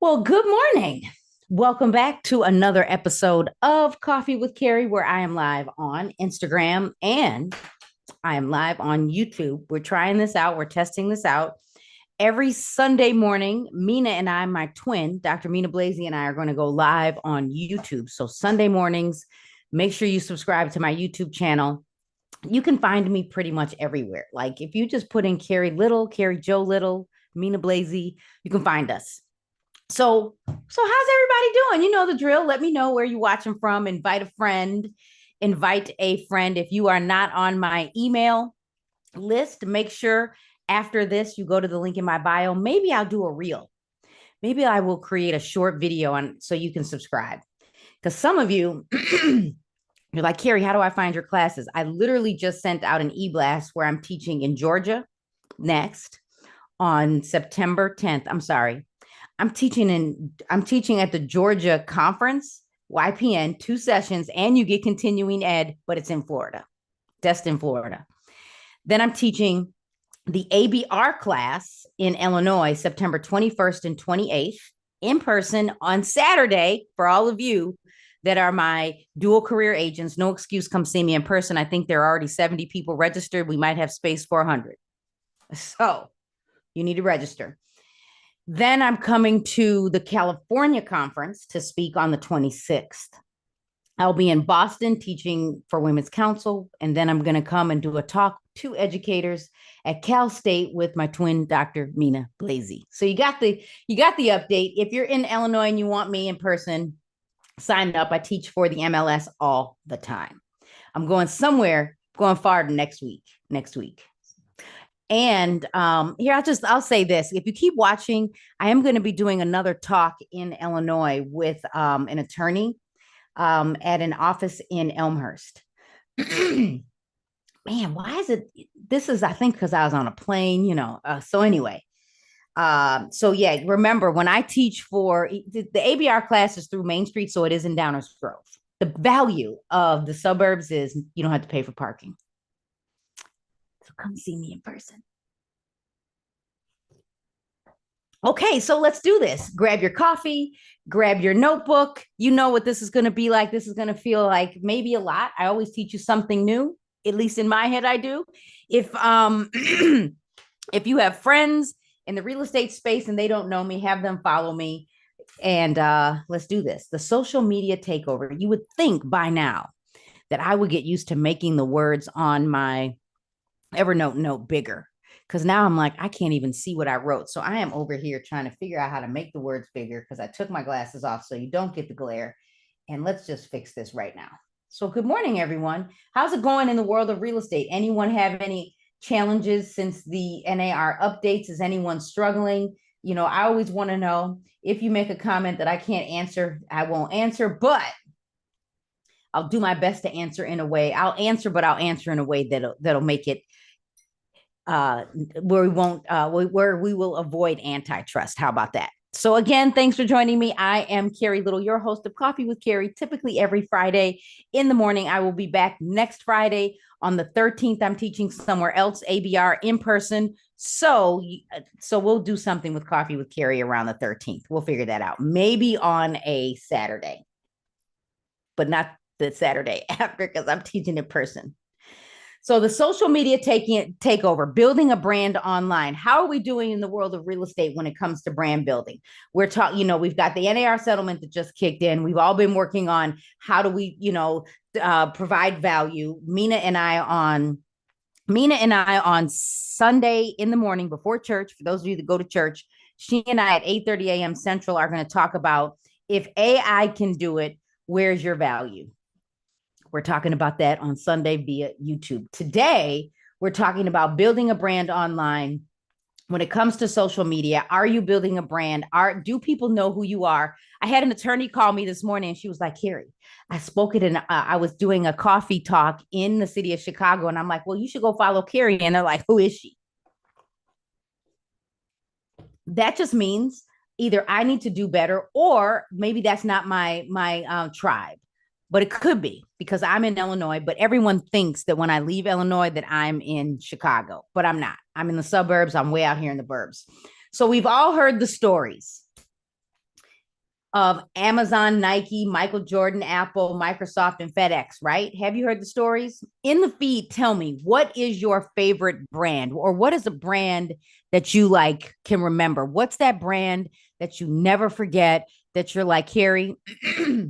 Well, good morning. Welcome back to another episode of Coffee with Carrie, where I am live on Instagram and I am live on YouTube. We're trying this out, we're testing this out. Every Sunday morning, Mina and I, my twin, Dr. Mina Blasey, and I are going to go live on YouTube. So, Sunday mornings, make sure you subscribe to my YouTube channel. You can find me pretty much everywhere. Like if you just put in Carrie Little, Carrie Joe Little, Mina Blasey, you can find us. So how's everybody doing? You know the drill. Let me know where you're watching from. Invite a friend. Invite a friend. If you are not on my email list, make sure after this you go to the link in my bio. Maybe I'll do a reel. Maybe I will create a short video on so you can subscribe. Because some of you you're like, Carrie, how do I find your classes? I literally just sent out an e-blast where I'm teaching in Georgia next on September 10th. I'm sorry, I'm teaching at the Georgia conference, YPN, 2 sessions, and you get continuing ed, but it's in Florida, Destin, Florida. Then I'm teaching the ABR class in Illinois, September 21st and 28th, in person on Saturday for all of you that are my dual career agents. No excuse, come see me in person. I think there are already 70 people registered. We might have space for 100. So you need to register. Then I'm coming to the California conference to speak on the 26th. I'll be in Boston teaching for Women's Council, and then I'm going to come and do a talk to educators at Cal State with my twin, Dr. Mina Blasey. So you got the update. If you're in Illinois and you want me in person, sign up. I teach for the MLS all the time. I'm going somewhere, going far next week. And here, I'll say this. If you keep watching, I am going to be doing another talk in Illinois with an attorney at an office in Elmhurst. Man, why is it? This is, I think, because I was on a plane, so anyway. So yeah, remember when I teach for the ABR class is through Main Street, so it is in Downers Grove. The value of the suburbs is you don't have to pay for parking. So come see me in person. Okay, so let's do this. Grab your coffee, grab your notebook. You know what this is going to be like. This is going to feel like maybe a lot. I always teach you something new. At least in my head, I do. If if you have friends in the real estate space and they don't know me, have them follow me. And let's do this. The social media takeover. You would think by now that I would get used to making the words on my Evernote note bigger. Because now I'm like, I can't even see what I wrote. So I am over here trying to figure out how to make the words bigger because I took my glasses off so you don't get the glare. And let's just fix this right now. So good morning, everyone. How's it going in the world of real estate? Anyone have any challenges since the NAR updates? Is anyone struggling? I always want to know. If you make a comment that I can't answer, I won't answer, but I'll do my best to answer in a way. I'll answer in a way that'll make it where we won't where we will avoid antitrust. How about that? So again, thanks for joining me. I am Carrie Little, your host of Coffee with Carrie, typically every Friday in the morning. I will be back next Friday on the 13th. I'm teaching somewhere else, ABR in person. So we'll do something with Coffee with Carrie around the 13th. We'll figure that out. Maybe on a Saturday, but not the Saturday after because I'm teaching in person. So the social media takeover, building a brand online. How are we doing in the world of real estate when it comes to brand building? We're talking, we've got the NAR settlement that just kicked in. We've all been working on how do we, provide value. Mina and I on Sunday in the morning before church, for those of you that go to church, she and I at 8:30 a.m. Central are going to talk about if AI can do it, where's your value? We're talking about that on Sunday via YouTube. Today, we're talking about building a brand online. When it comes to social media, are you building a brand? Do people know who you are? I had an attorney call me this morning and she was like, Carrie, I spoke it and I was doing a coffee talk in the city of Chicago. And I'm like, well, you should go follow Carrie. And they're like, who is she? That just means either I need to do better or maybe that's not my tribe. But it could be because I'm in Illinois, but everyone thinks that when I leave Illinois that I'm in Chicago, but I'm not. I'm in the suburbs. I'm way out here in the burbs. So we've all heard the stories of Amazon, Nike, Michael Jordan, Apple, Microsoft, and FedEx, right? Have you heard the stories? In the feed, tell me, what is your favorite brand, or what is a brand that you like can remember? What's that brand that you never forget that you're like, Carrie, man,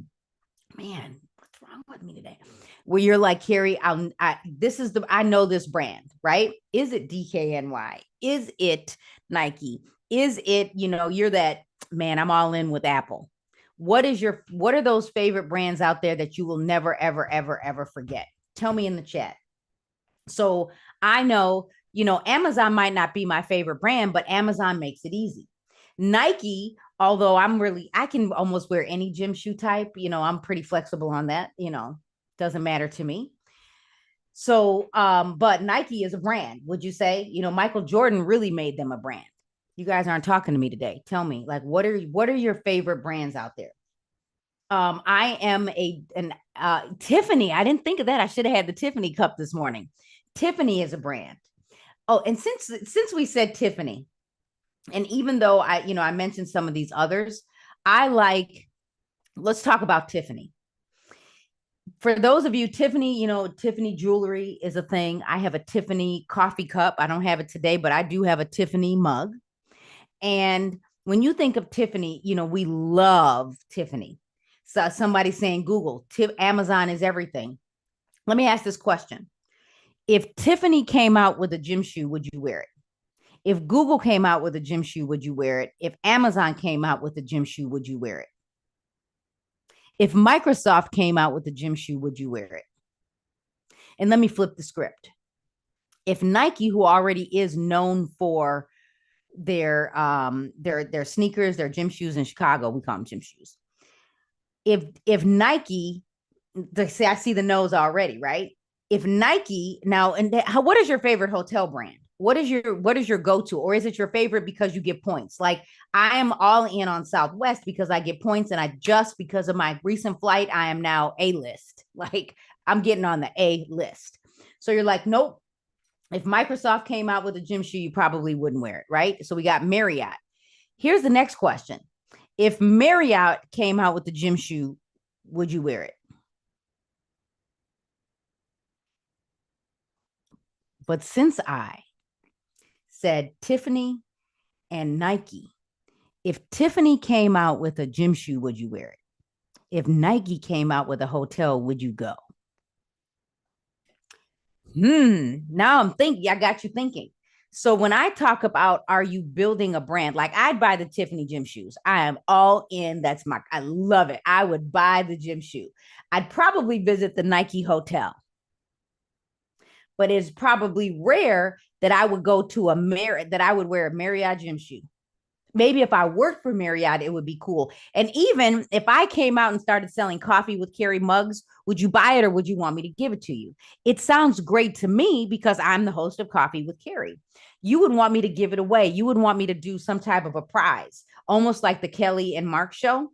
what's wrong with me today? Where you're like, Carrie, this is I know this brand, right? Is it DKNY? Is it Nike? Is it, you're that, man, I'm all in with Apple. What are those favorite brands out there that you will never, ever, ever, ever forget? Tell me in the chat. So I know, Amazon might not be my favorite brand, but Amazon makes it easy. Nike, although I can almost wear any gym shoe type, I'm pretty flexible on that, doesn't matter to me. So, but Nike is a brand, would you say? Michael Jordan really made them a brand. You guys aren't talking to me today. Tell me, like, what are your favorite brands out there? I am an Tiffany. I didn't think of that. I should have had the Tiffany cup this morning. Tiffany is a brand. Oh, and since we said Tiffany, and even though I mentioned some of these others, let's talk about Tiffany. For those of you, Tiffany, Tiffany jewelry is a thing. I have a Tiffany coffee cup. I don't have it today, but I do have a Tiffany mug. And when you think of Tiffany, we love Tiffany. So somebody saying Google, Amazon is everything. Let me ask this question. If Tiffany came out with a gym shoe, would you wear it? If Google came out with a gym shoe, would you wear it? If Amazon came out with a gym shoe, would you wear it? If Microsoft came out with a gym shoe, would you wear it? And let me flip the script. If Nike, who already is known for their sneakers, their gym shoes in Chicago, we call them gym shoes. If Nike, say I see the nose already, right? If Nike now, what is your favorite hotel brand? What is your go-to, or is it your favorite because you get points? Like, I am all in on Southwest because I get points, and because of my recent flight, I am now A-list. Like, I'm getting on the A list. So you're like, nope. If Microsoft came out with a gym shoe, you probably wouldn't wear it, right? So we got Marriott. Here's the next question. If Marriott came out with the gym shoe, would you wear it? But since I said Tiffany and Nike, if Tiffany came out with a gym shoe, would you wear it? If Nike came out with a hotel, would you go? Now I got you thinking. So when I talk about, are you building a brand? Like, I'd buy the Tiffany gym shoes. I am all in. I love it. I would buy the gym shoe. I'd probably visit the Nike hotel, but it's probably rare that I would go to that I would wear a Marriott gym shoe. Maybe if I worked for Marriott, it would be cool. And even if I came out and started selling coffee with Carrie mugs, would you buy it, or would you want me to give it to you? It sounds great to me because I'm the host of Coffee with Carrie. You would want me to give it away. You would want me to do some type of a prize, almost like the Kelly and Mark show.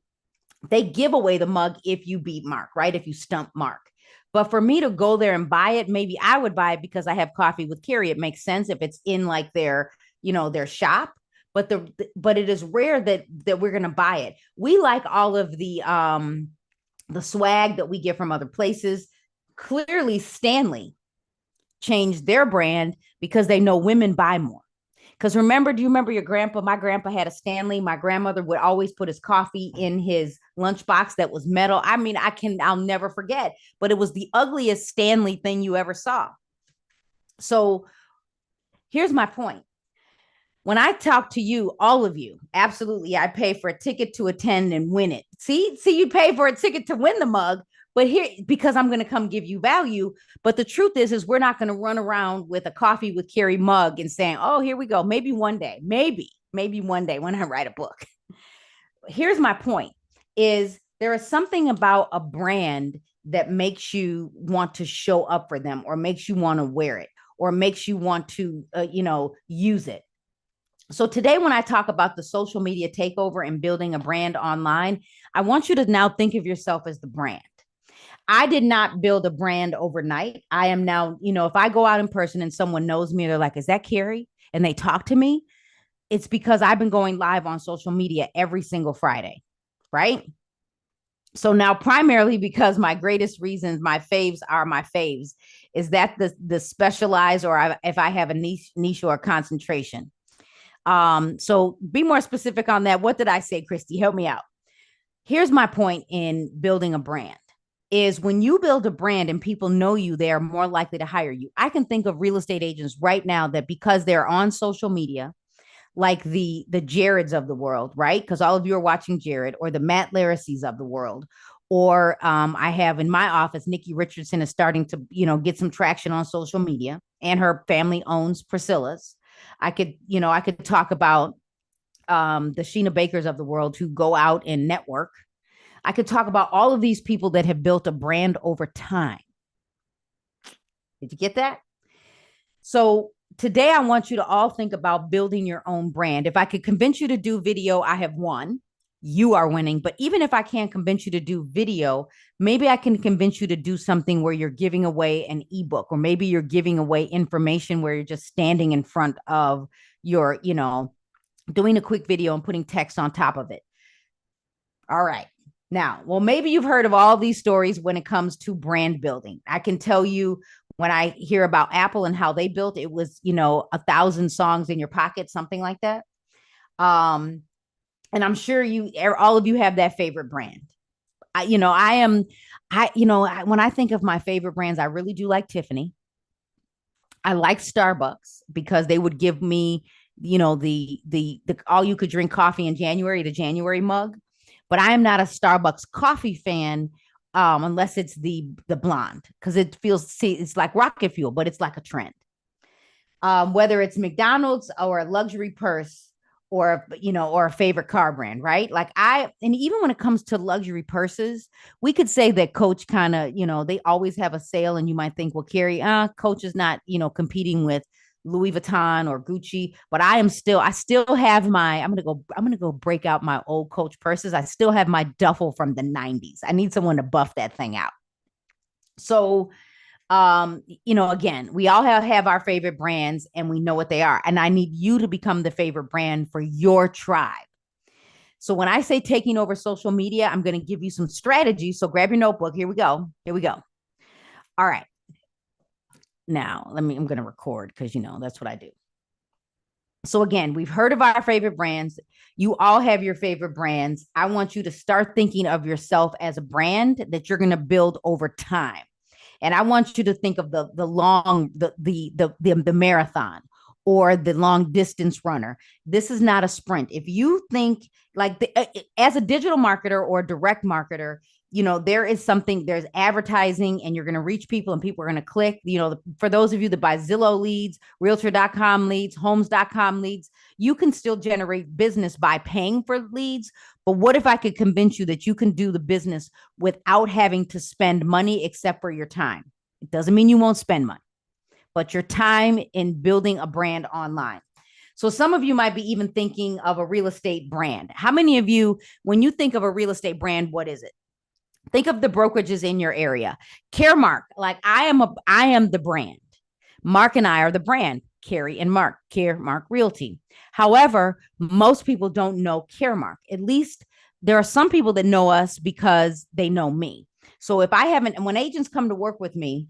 They give away the mug if you beat Mark, right? If you stump Mark. But for me to go there and buy it, maybe I would buy it because I have Coffee with Carrie. It makes sense if it's in like their shop. But it is rare that we're gonna buy it. We like all of the swag that we get from other places. Clearly, Stanley changed their brand because they know women buy more. Because do you remember your grandpa? My grandpa had a Stanley. My grandmother would always put his coffee in his lunchbox that was metal. I mean, I'll never forget, but it was the ugliest Stanley thing you ever saw. So here's my point. When I talk to you, all of you, absolutely, I pay for a ticket to attend and win it. See, you pay for a ticket to win the mug, but here, because I'm going to come give you value. But the truth is we're not going to run around with a Coffee with Carrie mug and saying, oh, here we go. Maybe one day, maybe one day when I write a book. Here's my point is there is something about a brand that makes you want to show up for them, or makes you want to wear it, or makes you want to, use it. So today, when I talk about the social media takeover and building a brand online, I want you to now think of yourself as the brand. I did not build a brand overnight. I am now, if I go out in person and someone knows me, they're like, is that Carrie? And they talk to me. It's because I've been going live on social media every single Friday, right? So now, primarily because my greatest reasons, my faves are my faves, is that the specialized, or if I have a niche or a concentration. So be more specific on that. What did I say, Christy? Help me out. Here's my point in building a brand is when you build a brand and people know you, they are more likely to hire you. I can think of real estate agents right now that because they're on social media, like the Jareds of the world, right? Because all of you are watching Jared, or the Matt Laracies of the world. Or I have in my office, Nikki Richardson is starting to, get some traction on social media, and her family owns Priscilla's. I could talk about the Sheena Bakers of the world who go out and network. I could talk about all of these people that have built a brand over time. Did you get that? So today I want you to all think about building your own brand. If I could convince you to do video, I have won. You are winning. But even if I can't convince you to do video, maybe I can convince you to do something where you're giving away an ebook, or maybe you're giving away information where you're just standing in front of your, doing a quick video and putting text on top of it. All right. Now, well, maybe you've heard of all these stories when it comes to brand building. I can tell you, when I hear about Apple and how they built, it was, 1,000 songs in your pocket, something like that. And I'm sure all of you have that favorite brand. When I think of my favorite brands, I really do like Tiffany. I like Starbucks because they would give me, the all you could drink coffee in January, the January mug. But I am not a Starbucks coffee fan unless it's the blonde, because it's like rocket fuel, but it's like a trend. Whether it's McDonald's or a luxury purse, or a favorite car brand, right? And even when it comes to luxury purses, we could say that Coach kind of, they always have a sale, and you might think, well, Carrie, Coach is not, competing with Louis Vuitton or Gucci, but I still have I'm going to go break out my old Coach purses. I still have my duffel from the 90s. I need someone to buff that thing out. So, again, we all have our favorite brands, and we know what they are. And I need you to become the favorite brand for your tribe. So when I say taking over social media, I'm going to give you some strategies. So grab your notebook. Here we go. All right. Now, I'm going to record because, that's what I do. So again, we've heard of our favorite brands. You all have your favorite brands. I want you to start thinking of yourself as a brand that you're going to build over time. And I want you to think of the marathon, or the long distance runner. This is not a sprint. If you think as a digital marketer or a direct marketer, there's advertising, and you're going to reach people, and people are going to click, for those of you that buy Zillow leads, realtor.com leads, homes.com leads, you can still generate business by paying for leads. But what if I could convince you that you can do the business without having to spend money except for your time? It doesn't mean you won't spend money, but your time in building a brand online. So some of you might be even thinking of a real estate brand. How many of you, when you think of a real estate brand, what is it? Think of the brokerages in your area. Caremark, I am the brand. Mark and I are the brand. Carrie and Mark, Caremark Realty. However, most people don't know Caremark. At least there are some people that know us because they know me. So when agents come to work with me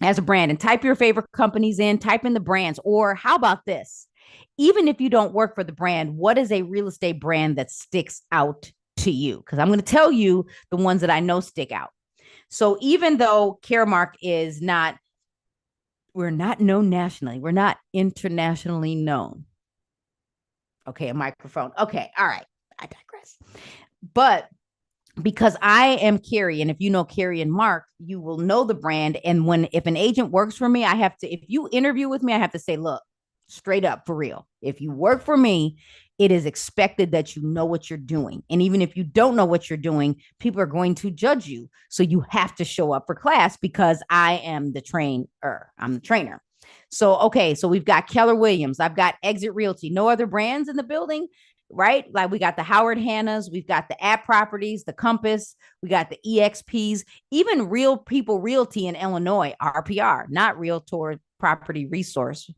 as a brand, and type your favorite companies in, type in the brands, or how about this? Even if you don't work for the brand, what is a real estate brand that sticks out to you? Because I'm going to tell you the ones that I know stick out. So even though Caremark we're not known nationally, we're not internationally known. Okay, a microphone. Okay, all right, I digress. But because I am Carrie, and if you know Carrie and Mark, you will know the brand. And if an agent works for me, if you interview with me, I have to say, look, straight up, for real, if you work for me, it is expected that you know what you're doing. And even if you don't know what you're doing, people are going to judge you. So you have to show up for class, because I am the trainer. I'm the trainer. So, okay, so we've got Keller Williams. I've got Exit Realty. No other brands in the building, right? Like, we got the Howard Hannas, we've got the App Properties, the Compass, we got the EXPs, even Real People Realty in Illinois, RPR, not Realtor Property Resource,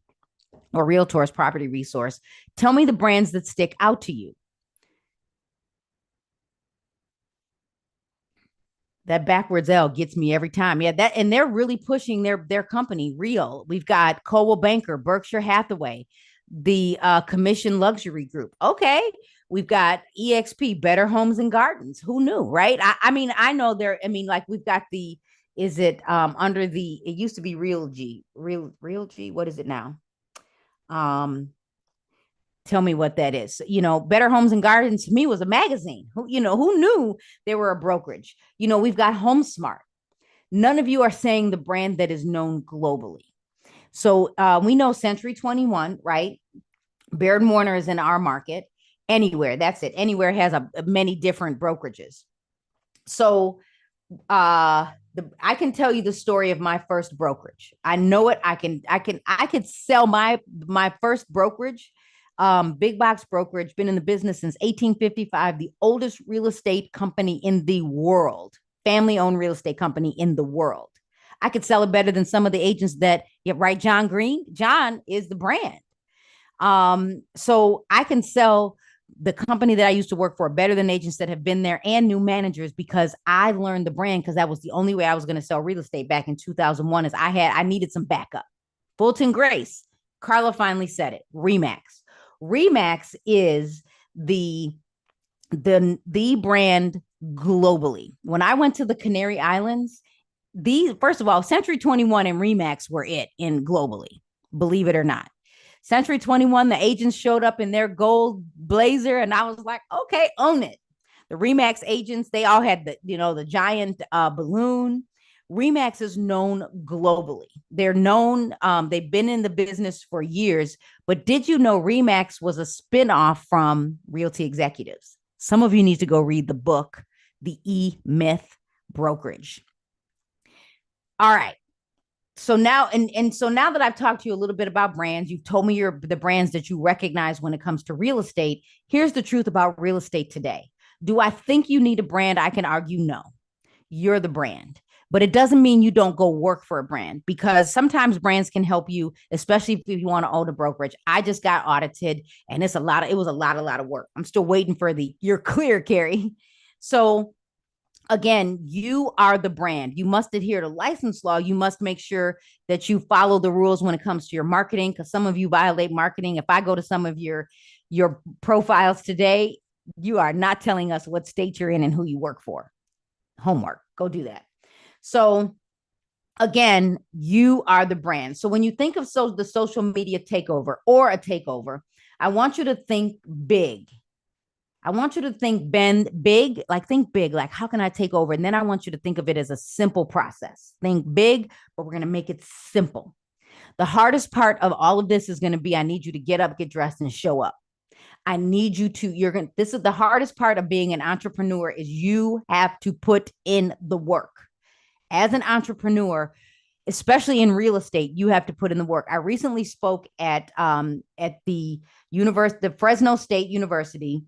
or Realtor's Property Resource. Tell me the brands that stick out to you. That backwards L gets me every time. Yeah, that and they're really pushing their company real. We've got Coldwell Banker, Berkshire Hathaway, the Commission Luxury Group. Okay. We've got EXP, Better Homes and Gardens. Who knew, right? I mean, I know there, I mean, like we've got the, is it under the, it used to be Real G, what is it now? Um, tell me what that is. You know, Better Homes and Gardens to me was a magazine. Who knew they were a brokerage? We've got HomeSmart. None of you are saying the brand that is known globally. So we know Century 21, right? Baird Warner is in our market. Anywhere, that's it. Anywhere has many different brokerages. So I can tell you the story of my first brokerage. I know it. I could sell my first brokerage, big box brokerage, been in the business since 1855, the oldest real estate company in the world, family owned real estate company in the world. I could sell it better than some of the agents that, yeah, right, John Green. John is the brand. So I can sell the company that I used to work for better than agents that have been there and new managers because I learned the brand, because that was the only way I was going to sell real estate back in 2001 is I needed some backup. Fulton Grace, Carla finally said it. Remax. Remax is the brand globally. When I went to the Canary Islands, first of all, Century 21 and Remax were it in globally, believe it or not. Century 21, the agents showed up in their gold blazer, and I was like, okay, own it. The Remax agents, they all had the giant balloon. Remax is known globally. They're known, they've been in the business for years, but did you know Remax was a spinoff from Realty Executives? Some of you need to go read the book, The E-Myth Brokerage. All right. So now, so now that I've talked to you a little bit about brands, you've told me the brands that you recognize when it comes to real estate. Here's the truth about real estate today. Do I think you need a brand? I can argue no. You're the brand. But it doesn't mean you don't go work for a brand, because sometimes brands can help you, especially if you want to own a brokerage. I just got audited and it was a lot of work. I'm still waiting for you're clear, Carrie. So again, you are the brand. You must adhere to license law. You must make sure that you follow the rules when it comes to your marketing, because some of you violate marketing. If I go to some of your profiles today, you are not telling us what state you're in and who you work for. Homework. Go do that. So again, you are the brand. So when you think of the social media takeover or a takeover, I want you to think big. I want you to think big, like how can I take over? And then I want you to think of it as a simple process. Think big, but we're going to make it simple. The hardest part of all of this is going to be, I need you to get up, get dressed, and show up. I need you to, this is the hardest part of being an entrepreneur, is you have to put in the work. As an entrepreneur, especially in real estate, you have to put in the work. I recently spoke at the Fresno State University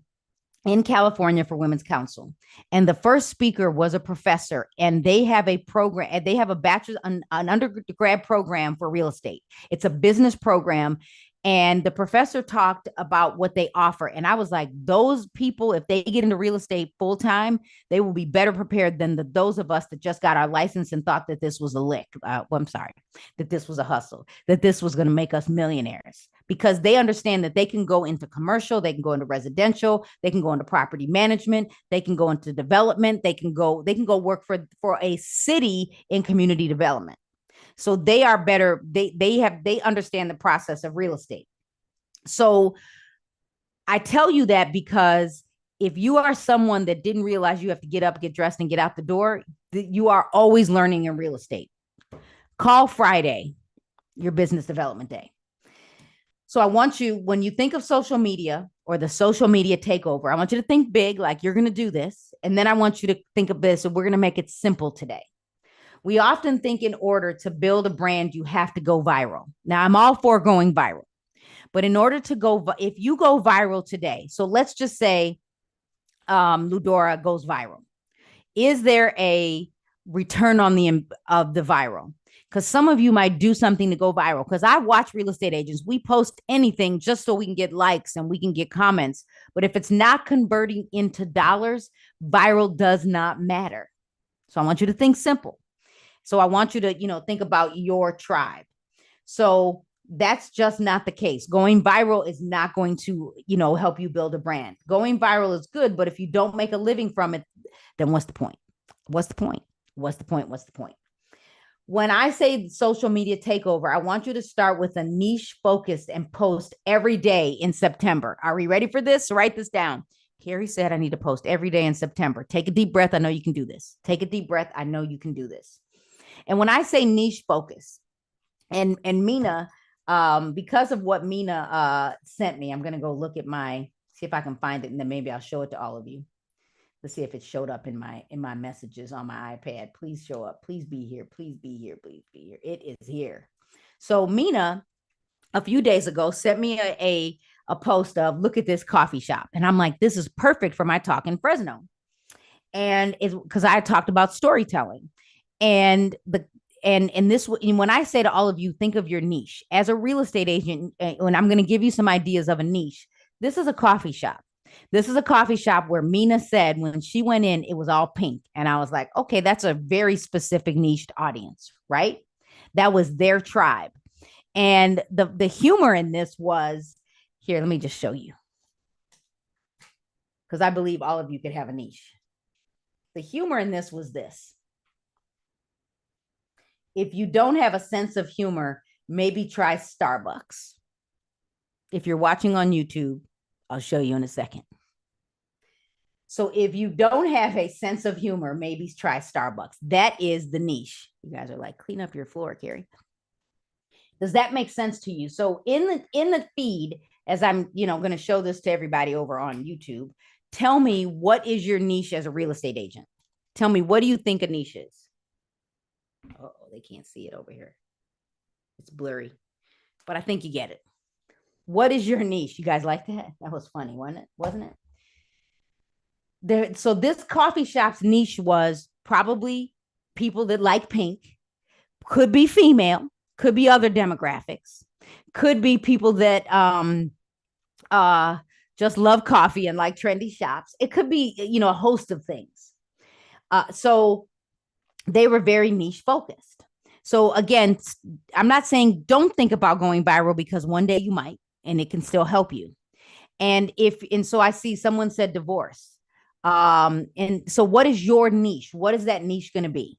in California for Women's Council. And the first speaker was a professor, and they have a program, and they have a bachelor's, an undergrad program for real estate. It's a business program. And the professor talked about what they offer. And I was like, those people, if they get into real estate full time, they will be better prepared than those of us that just got our license and thought that this was a lick. That this was a hustle, that this was going to make us millionaires, because they understand that they can go into commercial, they can go into residential, they can go into property management, they can go into development, they can go work for a city in community development. So they are better. They understand the process of real estate. So I tell you that because if you are someone that didn't realize you have to get up, get dressed, and get out the door, you are always learning in real estate. Call Friday your business development day. So I want you, when you think of social media or the social media takeover, I want you to think big, like you're going to do this. And then I want you to think of this, and we're going to make it simple today. We often think in order to build a brand, you have to go viral. Now, I'm all for going viral, but in order to if you go viral today, so let's just say Ludora goes viral. Is there a return on of the viral? Because some of you might do something to go viral. Because I watch real estate agents, we post anything just so we can get likes and we can get comments. But if it's not converting into dollars, viral does not matter. So I want you to think simple. So I want you to, think about your tribe. So that's just not the case. Going viral is not going to, help you build a brand. Going viral is good, but if you don't make a living from it, then what's the point? What's the point? What's the point? What's the point? When I say social media takeover, I want you to start with a niche focused and post every day in September. Are we ready for this? Write this down. Carrie said I need to post every day in September. Take a deep breath. I know you can do this. Take a deep breath. I know you can do this. And when I say niche focus, and Mina, because of what Mina sent me, I'm gonna go look at see if I can find it, and then maybe I'll show it to all of you. Let's see if it showed up in my messages on my iPad. Please show up. Please be here. Please be here. Please be here. It is here. So Mina, a few days ago, sent me a post of, look at this coffee shop, and I'm like, this is perfect for my talk in Fresno, and it's because I talked about storytelling, and this, when I say to all of you, think of your niche as a real estate agent, and I'm going to give you some ideas of a niche. This is a coffee shop. This is a coffee shop where Mina said when she went in, it was all pink. And I was like, okay, that's a very specific niched audience, right? That was their tribe. And the humor in this was, here, let me just show you. Because I believe all of you could have a niche. The humor in this was this. If you don't have a sense of humor, maybe try Starbucks. If you're watching on YouTube, I'll show you in a second. So if you don't have a sense of humor, maybe try Starbucks. That is the niche. You guys are like, clean up your floor, Carrie. Does that make sense to you? So in the feed, as I'm, going to show this to everybody over on YouTube, tell me, what is your niche as a real estate agent? Tell me, what do you think a niche is? Oh, they can't see it over here. It's blurry, but I think you get it. What is your niche? You guys like that? That was funny, wasn't it? So this coffee shop's niche was probably people that like pink, could be female, could be other demographics, could be people that just love coffee and like trendy shops. It could be, a host of things. So they were very niche focused. So again, I'm not saying don't think about going viral, because one day you might, and it can still help you. And so I see someone said divorce. And so what is your niche? What is that niche going to be?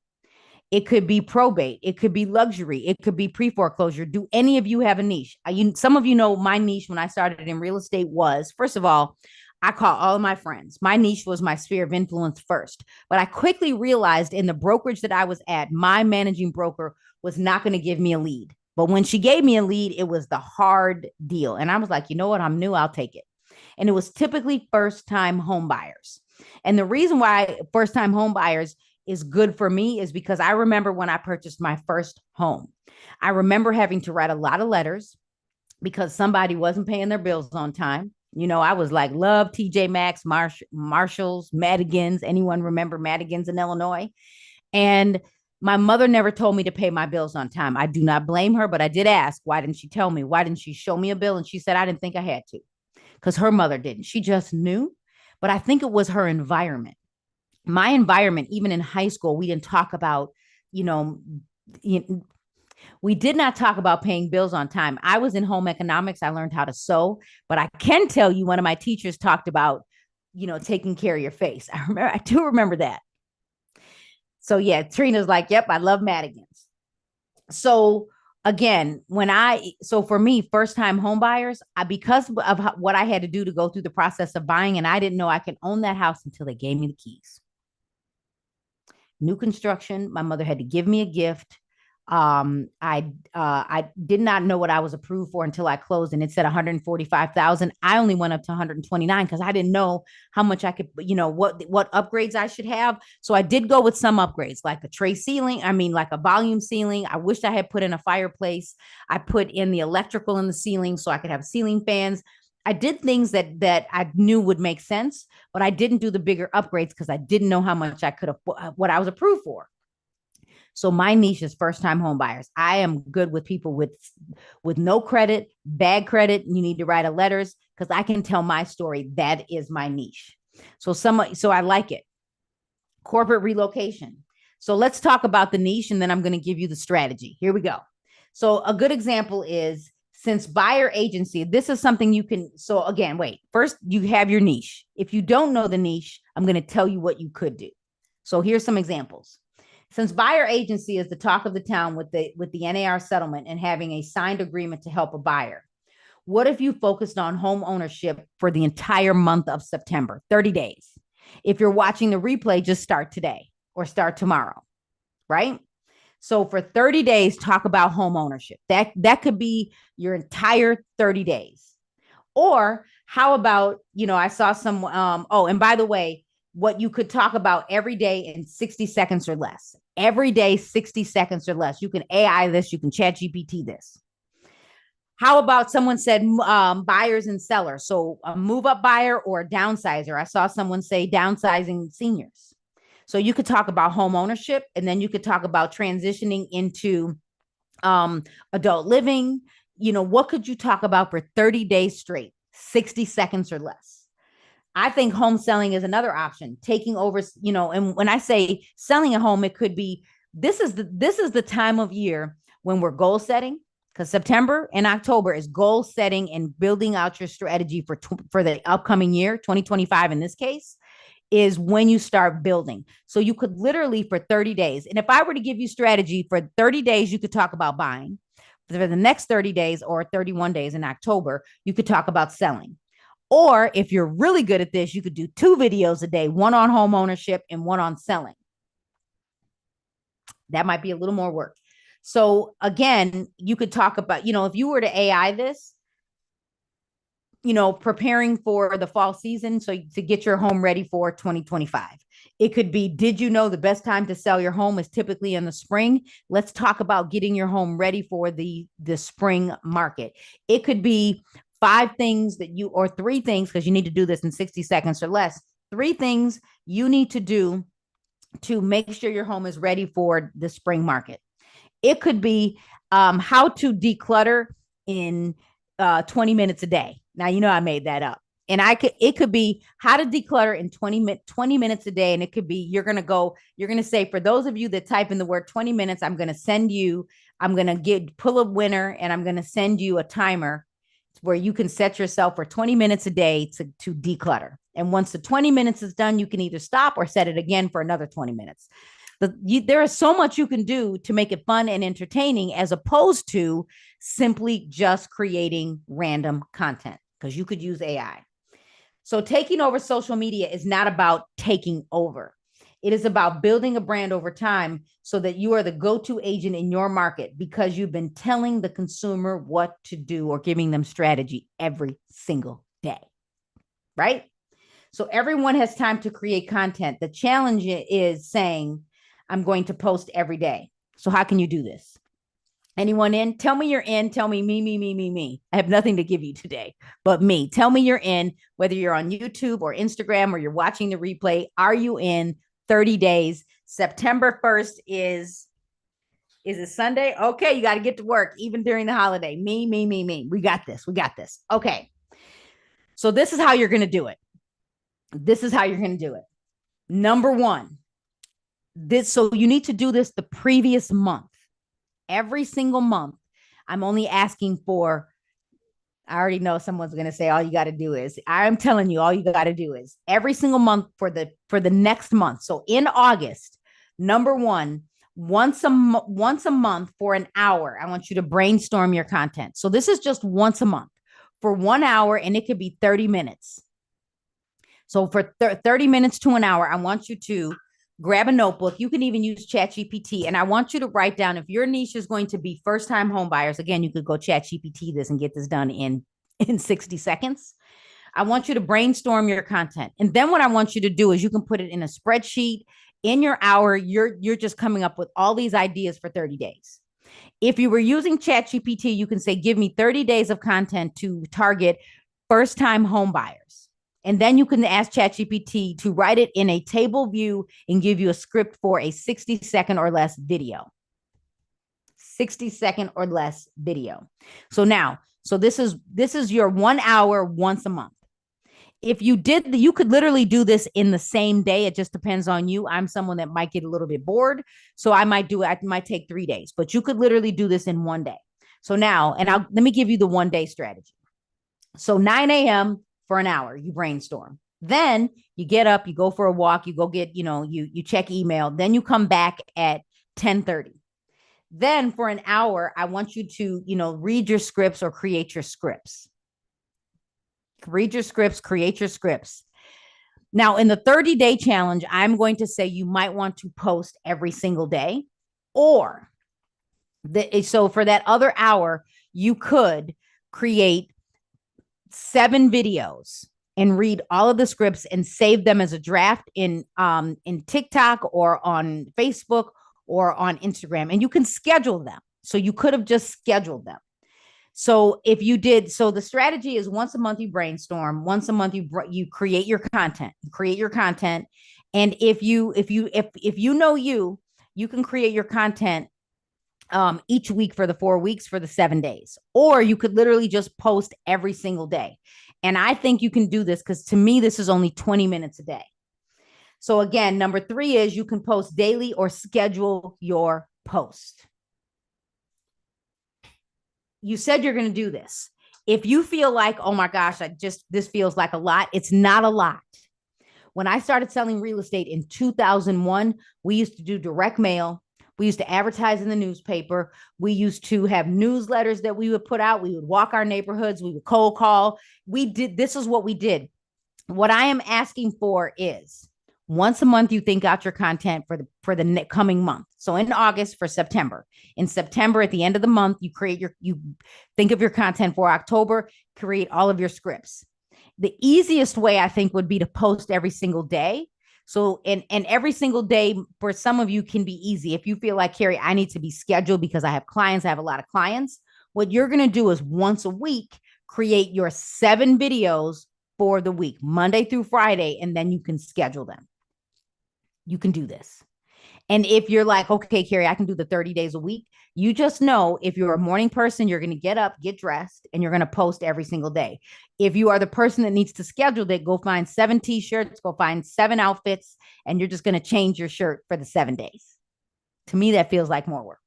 It could be probate. It could be luxury. It could be pre-foreclosure. Do any of you have a niche? Some of you know my niche when I started in real estate was, first of all, I call all of my friends. My niche was my sphere of influence first. But I quickly realized in the brokerage that I was at, my managing broker was not going to give me a lead. But when she gave me a lead, it was the hard deal. And I was like, you know what? I'm new. I'll take it. And it was typically first-time home buyers. And the reason why first-time home buyers is good for me is because I remember when I purchased my first home, I remember having to write a lot of letters because somebody wasn't paying their bills on time. I was like, love TJ Maxx, Marshalls, Madigan's. Anyone remember Madigan's in Illinois? And my mother never told me to pay my bills on time. I do not blame her, but I did ask, why didn't she tell me? Why didn't she show me a bill? And she said, I didn't think I had to, because her mother didn't. She just knew. But I think it was her environment. My environment, even in high school, we didn't talk about, we did not talk about paying bills on time. I was in home economics. I learned how to sew, but I can tell you one of my teachers talked about, taking care of your face. I do remember that. So yeah, Trina's like, yep, I love Madigan's. So again, for me, first time home buyers, because of what I had to do to go through the process of buying, and I didn't know I could own that house until they gave me the keys. New construction, my mother had to give me a gift. I did not know what I was approved for until I closed, and it said 145,000. I only went up to 129 because I didn't know how much I could, what upgrades I should have. So I did go with some upgrades, like a tray ceiling. Like a volume ceiling. I wished I had put in a fireplace. I put in the electrical in the ceiling so I could have ceiling fans. I did things that I knew would make sense, but I didn't do the bigger upgrades because I didn't know how much I could have, what I was approved for. So my niche is first-time home buyers. I am good with people with no credit, bad credit. You need to write letters because I can tell my story. That is my niche. So I like it. Corporate relocation. So let's talk about the niche, and then I'm going to give you the strategy. Here we go. So a good example is, since buyer agency, this is something you can. So again, wait, first you have your niche. If you don't know the niche, I'm going to tell you what you could do. So here's some examples. Since buyer agency is the talk of the town with the NAR settlement and having a signed agreement to help a buyer, what if you focused on home ownership for the entire month of September, 30 days? If you're watching the replay, just start today or start tomorrow, right? So for 30 days, talk about home ownership. That could be your entire 30 days. Or how about, I saw some, and by the way, what you could talk about every day in 60 seconds or less. Every day, 60 seconds or less. You can AI this, you can chat GPT this. How about someone said buyers and sellers? So a move up buyer or a downsizer. I saw someone say downsizing seniors. So you could talk about home ownership, and then you could talk about transitioning into adult living. What could you talk about for 30 days straight, 60 seconds or less? I think home selling is another option, taking over, and when I say selling a home, it could be, this is the time of year when we're goal setting, because September and October is goal setting and building out your strategy for the upcoming year, 2025 in this case, is when you start building. So you could literally for 30 days. And if I were to give you strategy for 30 days, you could talk about buying. For the next 30 days or 31 days in October, you could talk about selling. Or if you're really good at this, you could do 2 videos a day, one on home ownership and one on selling. That might be a little more work. So again, you could talk about, if you were to AI this, preparing for the fall season, so to get your home ready for 2025. It could be, did you know the best time to sell your home is typically in the spring? Let's talk about getting your home ready for the spring market. It could be 5 things or 3 things, because you need to do this in 60 seconds or less. 3 things you need to do to make sure your home is ready for the spring market. It could be how to declutter in 20 minutes a day. Now, I made that up. And it could be how to declutter in 20 minutes a day. And it could be, you're going to say, for those of you that type in the word 20 minutes, I'm going to pull a winner, and I'm going to send you a timer where you can set yourself for 20 minutes a day to declutter. And once the 20 minutes is done, you can either stop or set it again for another 20 minutes. There is so much you can do to make it fun and entertaining, as opposed to simply just creating random content, because you could use AI. So taking over social media is not about taking over. It is about building a brand over time so that you are the go-to agent in your market, because you've been telling the consumer what to do or giving them strategy every single day, right? So everyone has time to create content. The challenge is saying, I'm going to post every day. So how can you do this? Anyone in? Tell me you're in. Tell me me. I have nothing to give you today, but me. Tell me you're in, whether you're on YouTube or Instagram or you're watching the replay. Are you in 30 days? September 1st is it Sunday? Okay, you got to get to work even during the holiday. Me. We got this. Okay. So this is how you're going to do it. Number 1, so you need to do this the previous month. Every single month. I'm only asking for, I already know someone's going to say, all you got to do is, I'm telling you, all you got to do is every single month for the next month. So in August, number 1, once a month for an hour, I want you to brainstorm your content. So this is just once a month for 1 hour, and it could be 30 minutes. So for 30 minutes to an hour, I want you to grab a notebook. You can even use ChatGPT. And I want you to write down, if your niche is going to be first-time home buyers, again, you could go ChatGPT this and get this done in 60 seconds. I want you to brainstorm your content. And then what I want you to do is you can put it in a spreadsheet. In your hour, you're just coming up with all these ideas for 30 days. If you were using ChatGPT, you can say, give me 30 days of content to target first-time home buyers. And then you can ask ChatGPT to write it in a table view and give you a script for a 60-second or less video. 60-second or less video. So this is your 1 hour once a month. if you did, you could literally do this in the same day. It just depends on you. I'm someone that might get a little bit bored. So I might do it. I might take 3 days, but you could literally do this in one day. So now, and let me give you the 1 day strategy. So 9 a.m. for an hour, you brainstorm. Then you get up, you go for a walk, you go get, you check email. Then you come back at 10:30. Then for an hour, I want you to, read your scripts or create your scripts. Read your scripts, create your scripts. Now, in the 30-day challenge, I'm going to say you might want to post every single day. Or so for that other hour, you could create 7 videos and read all of the scripts and save them as a draft in TikTok or on Facebook or on Instagram. And you can schedule them. So you could have just scheduled them. So if you did, so the strategy is once a month you brainstorm, once a month you create your content, And if you know you can create your content each week for the 4 weeks for the 7 days, or you could literally just post every single day. And I think you can do this because to me, this is only 20 minutes a day. So again, number 3 is you can post daily or schedule your post. You said you're going to do this. If you feel like, oh my gosh, this feels like a lot, it's not a lot. When I started selling real estate in 2001, we used to do direct mail. We used to advertise in the newspaper. We used to have newsletters that we would put out. We would walk our neighborhoods. We would cold call. This is what we did. What I am asking for is once a month, you think out your content for the coming month. So in August for September. In September, at the end of the month, you think of your content for October, create all of your scripts. The easiest way I think would be to post every single day. So, and every single day for some of you can be easy. If you feel like, Carrie, I need to be scheduled because I have a lot of clients. What you're going to do is once a week, create your 7 videos for the week, Monday through Friday, and then you can schedule them. You can do this. And if you're like, okay, Carrie, I can do the 30 days a week. You just know if you're a morning person, you're going to get up, get dressed, and you're going to post every single day. If you are the person that needs to schedule it, go find 7 t-shirts, go find 7 outfits, and you're just going to change your shirt for the 7 days. To me, that feels like more work.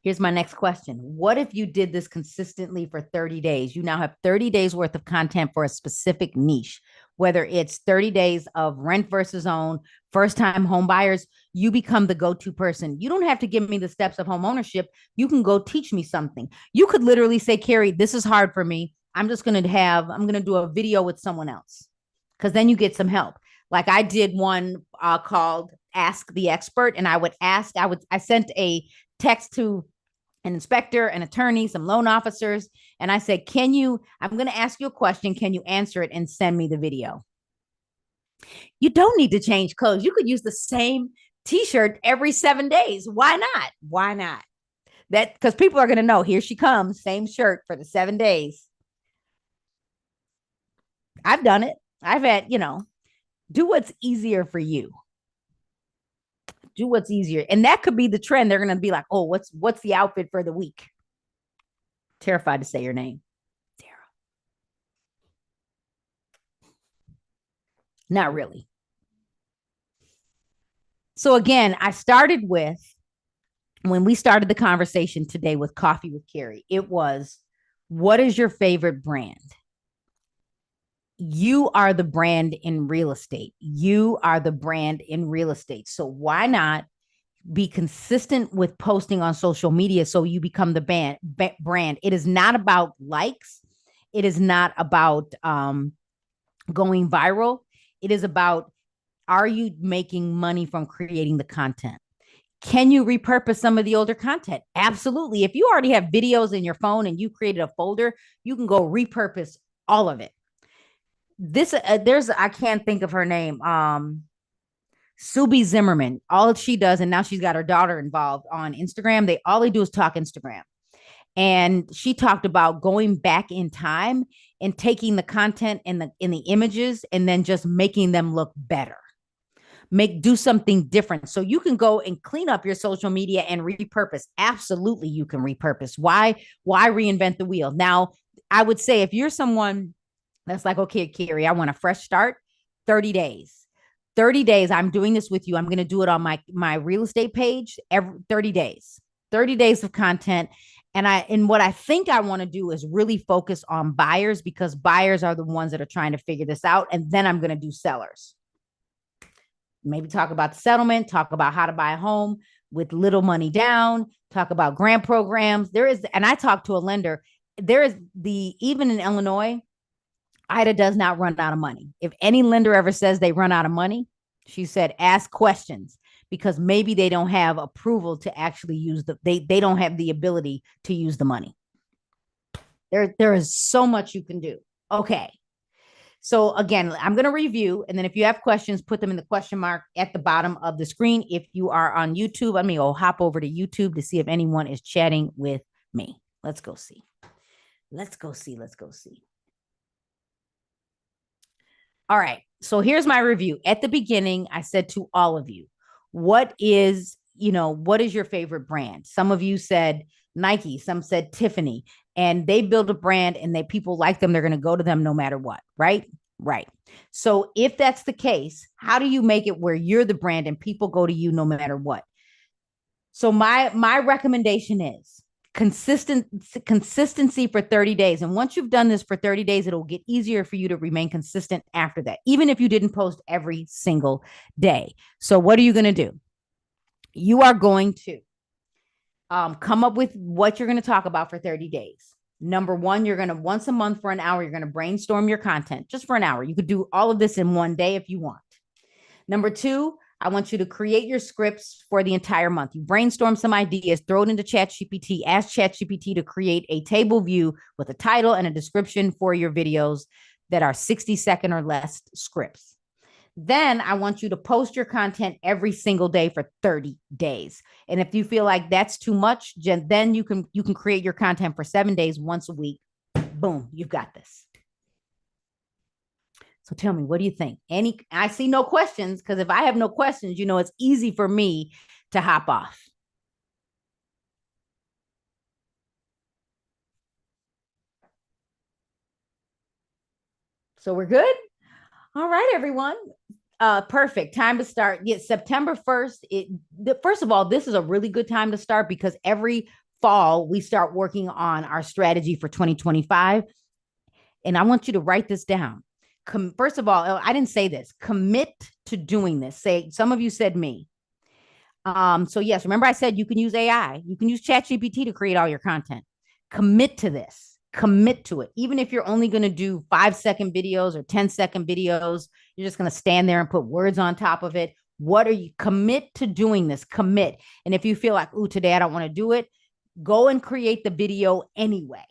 Here's my next question. What if you did this consistently for 30 days? You now have 30 days worth of content for a specific niche, whether it's 30 days of rent versus own, first-time home buyers. You become the go-to person. You don't have to give me the steps of home ownership. You can go teach me something. You could literally say, Carrie, this is hard for me. I'm going to do a video with someone else, because then you get some help. Like I did one called Ask the Expert, and I sent a text to an inspector, an attorney, some loan officers, and I said, I'm going to ask you a question. Can you answer it and send me the video? You don't need to change clothes. You could use the same t-shirt every 7 days. Why not? Why not? That because people are going to know, here she comes, same shirt for the 7 days. I've done it. I've had, do what's easier for you. Do what's easier. And that could be the trend. They're going to be like, oh, what's the outfit for the week? Terrified to say your name. Sarah. Not really. So again, I started with, when we started the conversation today with Coffee with Carrie, it was, what is your favorite brand? You are the brand in real estate. You are the brand in real estate. So why not be consistent with posting on social media so you become the brand? It is not about likes. It is not about going viral. It is about, are you making money from creating the content? Can you repurpose some of the older content? Absolutely. If you already have videos in your phone and you created a folder, you can go repurpose all of it. I can't think of her name. Subi Zimmerman, all she does, and now she's got her daughter involved on Instagram. All they do is talk Instagram. And she talked about going back in time and taking the content in the images and then just making them look better. Do something different. So you can go and clean up your social media and repurpose. Absolutely, you can repurpose. Why reinvent the wheel? Now, I would say if you're someone that's like, okay, Carrie, I want a fresh start, 30 days. 30 days, I'm doing this with you. I'm going to do it on my real estate page every 30 days. 30 days of content. And what I think I want to do is really focus on buyers, because buyers are the ones that are trying to figure this out. And then I'm going to do sellers. Maybe talk about the settlement, talk about how to buy a home with little money down, talk about grant programs. And I talked to a lender. Even in Illinois, Ida does not run out of money. If any lender ever says they run out of money, she said, ask questions, because maybe they don't have approval to actually use they don't have the ability to use the money. There is so much you can do. Okay. So again, I'm going to review, and then if you have questions, put them in the question mark at the bottom of the screen. If you are on YouTube, let me go hop over to YouTube to see if anyone is chatting with me. Let's go see. Let's go see. All right. So here's my review. At the beginning, I said to all of you, what is your favorite brand? Some of you said Nike, some said Tiffany, and they build a brand and people like them. They're going to go to them no matter what, right? Right. So if that's the case, how do you make it where you're the brand and people go to you no matter what? So my recommendation is consistency for 30 days. And once you've done this for 30 days, it'll get easier for you to remain consistent after that, even if you didn't post every single day. So what are you going to do? You are going to come up with what you're going to talk about for 30 days. Number one, you're going to once a month for an hour, you're going to brainstorm your content just for an hour. You could do all of this in one day if you want. Number two, I want you to create your scripts for the entire month. You brainstorm some ideas, throw it into ChatGPT, ask ChatGPT to create a table view with a title and a description for your videos that are 60-second or less scripts. Then I want you to post your content every single day for 30 days. And if you feel like that's too much, then you can create your content for 7 days, once a week. Boom, you've got this. So tell me, what do you think? I see no questions, because if I have no questions, it's easy for me to hop off. So we're good? All right, everyone. Perfect. Time to start. Yes, September 1st. First of all, this is a really good time to start, because every fall we start working on our strategy for 2025. And I want you to write this down. First of all, I didn't say this. Commit to doing this. Some of you said me. So yes, remember I said you can use AI. You can use ChatGPT to create all your content. Commit to this. Commit to it. Even if you're only going to do 5-second videos or 10-second videos, you're just going to stand there and put words on top of it. Commit to doing this? Commit. And if you feel like, ooh, today I don't want to do it, go and create the video anyway.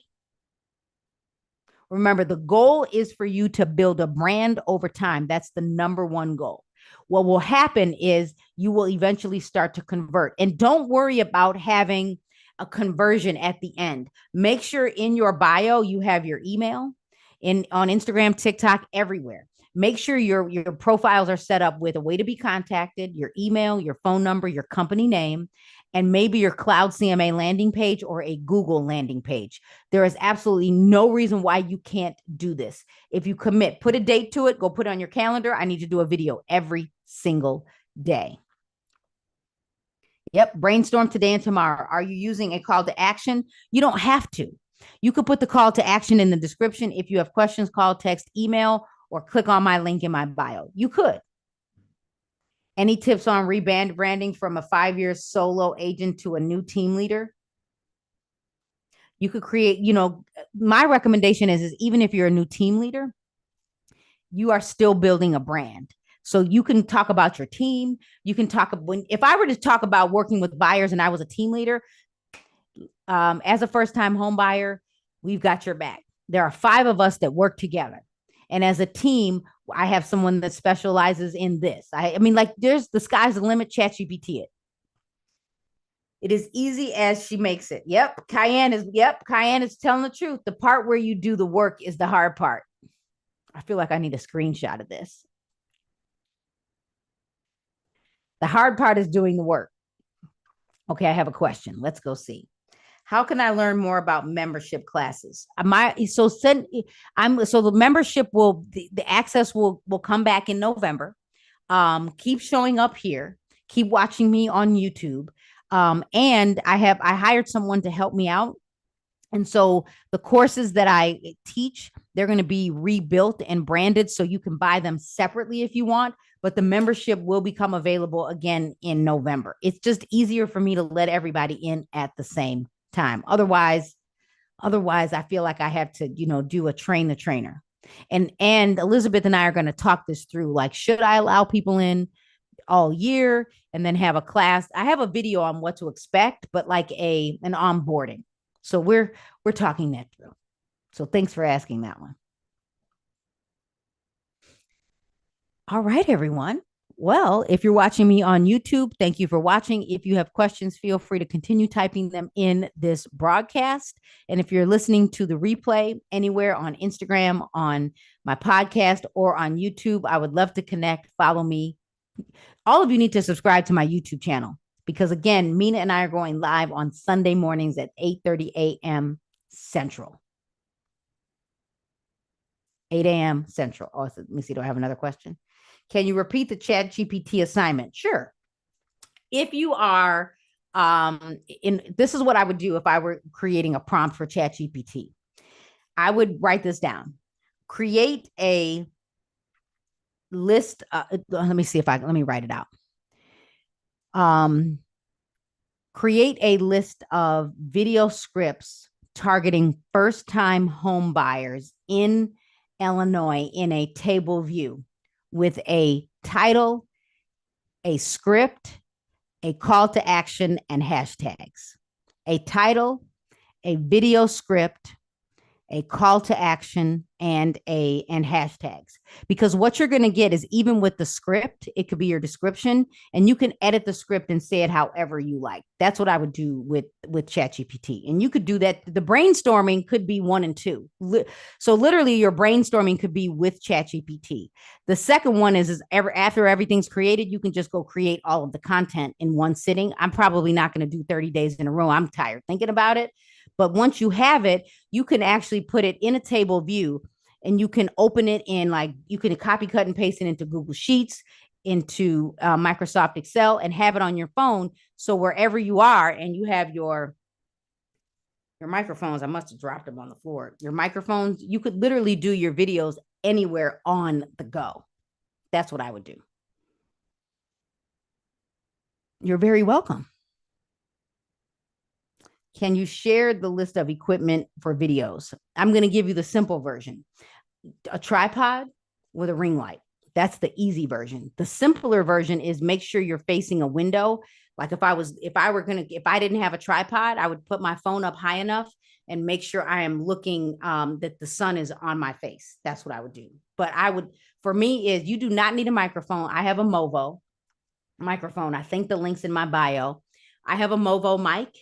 Remember, the goal is for you to build a brand over time. That's the number one goal. What will happen is you will eventually start to convert. And don't worry about having a conversion at the end. Make sure in your bio you have your email, on Instagram, TikTok, everywhere. Make sure your profiles are set up with a way to be contacted, your email, your phone number, your company name, and maybe your Cloud CMA landing page or a Google landing page. There is absolutely no reason why you can't do this. If you commit, put a date to it, go put it on your calendar. I need to do a video every single day. Yep. Brainstorm today and tomorrow. Are you using a call to action? You don't have to. You could put the call to action in the description. If you have questions, call, text, email, or click on my link in my bio. You could. Any tips on branding from a 5-year solo agent to a new team leader? You could create, my recommendation is even if you're a new team leader, you are still building a brand. So you can talk about your team. You can if I were to talk about working with buyers and I was a team leader, as a first-time home buyer, we've got your back. There are 5 of us that work together. And as a team, I have someone that specializes in this. I mean, like, there's the sky's the limit. ChatGPT it. It is easy as she makes it. Cayenne is telling the truth. The part where you do the work is the hard part. I feel like I need a screenshot of this. The hard part is doing the work. Okay, I have a question. Let's go see. How can I learn more about membership classes? So the membership the access will come back in November. Keep showing up here. Keep watching me on YouTube. And I hired someone to help me out. And so the courses that I teach, they're going to be rebuilt and branded so you can buy them separately if you want, but the membership will become available again in November. It's just easier for me to let everybody in at the same time. Otherwise I feel like I have to, do a train the trainer. And Elizabeth and I are going to talk this through, like, should I allow people in all year and then have a class? I have a video on what to expect, but like an onboarding. So we're talking that through. So thanks for asking that one. All right, everyone. Well, if you're watching me on YouTube, thank you for watching. If you have questions, feel free to continue typing them in this broadcast. And if you're listening to the replay anywhere on Instagram, on my podcast, or on YouTube, I would love to connect. Follow me. All of you need to subscribe to my YouTube channel because, again, Mina and I are going live on Sunday mornings at 8:30 a.m. Central. 8 a.m. Central. Oh, let me see. Do I have another question? Can you repeat the ChatGPT assignment? Sure. If you are this is what I would do if I were creating a prompt for ChatGPT. I would write this down. Create a list. Let me write it out. Create a list of video scripts targeting first-time home buyers in Illinois in a table view with a title, a script, a call to action, and hashtags. A title, a video script, a call to action, and hashtags. Because what you're going to get is, even with the script, it could be your description, and you can edit the script and say it however you like. That's what I would do with ChatGPT. And you could do that. The brainstorming could be 1 and 2. So literally your brainstorming could be with ChatGPT. The second one is after everything's created, you can just go create all of the content in one sitting. I'm probably not going to do 30 days in a row. I'm tired thinking about it. But once you have it, you can actually put it in a table view, and you can open it in, like, you can copy, cut, and paste it into Google Sheets, into Microsoft Excel, and have it on your phone. So wherever you are and you have your microphones, I must have dropped them on the floor. Your microphones, you could literally do your videos anywhere on the go. That's what I would do. You're very welcome. Can you share the list of equipment for videos? I'm going to give you the simple version. A tripod with a ring light. That's the easy version. The simpler version is make sure you're facing a window. Like if I didn't have a tripod, I would put my phone up high enough and make sure I am looking, that the sun is on my face. That's what I would do. But for me, is you do not need a microphone. I have a Movo microphone. I think the link's in my bio. I have a Movo mic.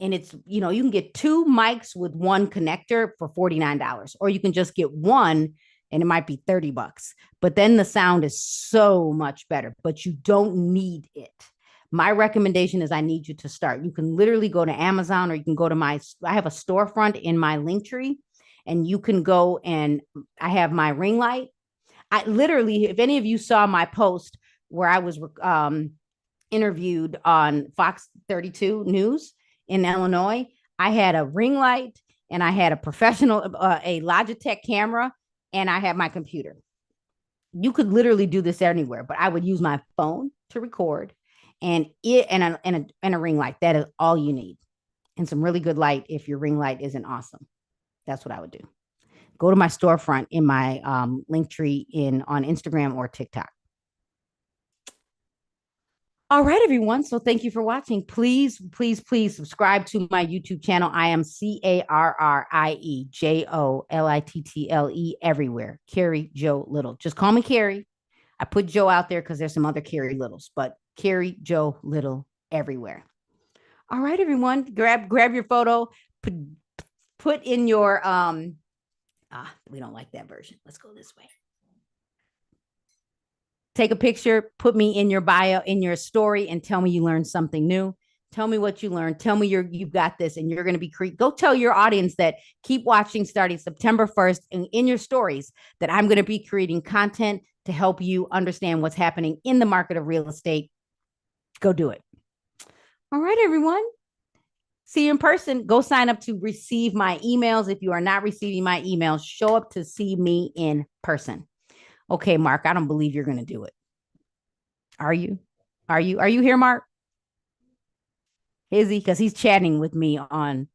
And it's, you can get 2 mics with 1 connector for $49, or you can just get one and it might be $30. But then the sound is so much better, but you don't need it. My recommendation is I need you to start. You can literally go to Amazon, or you can go to I have a storefront in my Linktree, and you can go, and I have my ring light. I literally, if any of you saw my post where I was interviewed on Fox 32 News in Illinois, I had a ring light, and I had a professional, a Logitech camera, and I had my computer. You could literally do this anywhere, but I would use my phone to record, and a ring light. That is all you need. And some really good light if your ring light isn't awesome. That's what I would do. Go to my storefront in my Linktree on Instagram or TikTok. All right, everyone. So thank you for watching. Please, please, please subscribe to my YouTube channel. I am CarrieJolittle everywhere. Carrie Jo Little. Just call me Carrie. I put Joe out there because there's some other Carrie Littles, but Carrie Jo Little everywhere. All right, everyone. Grab your photo. Put in your we don't like that version. Let's go this way. Take a picture, put me in your bio, in your story, and tell me you learned something new. Tell me what you learned. Tell me you've got this and you're going to be go tell your audience that keep watching starting September 1st and in your stories that I'm going to be creating content to help you understand what's happening in the market of real estate. Go do it. All right, everyone. See you in person. Go sign up to receive my emails. If you are not receiving my emails, show up to see me in person. Okay, Mark, I don't believe you're going to do it. Are you? Are you here, Mark? Is he? Because he's chatting with me on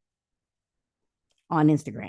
Instagram.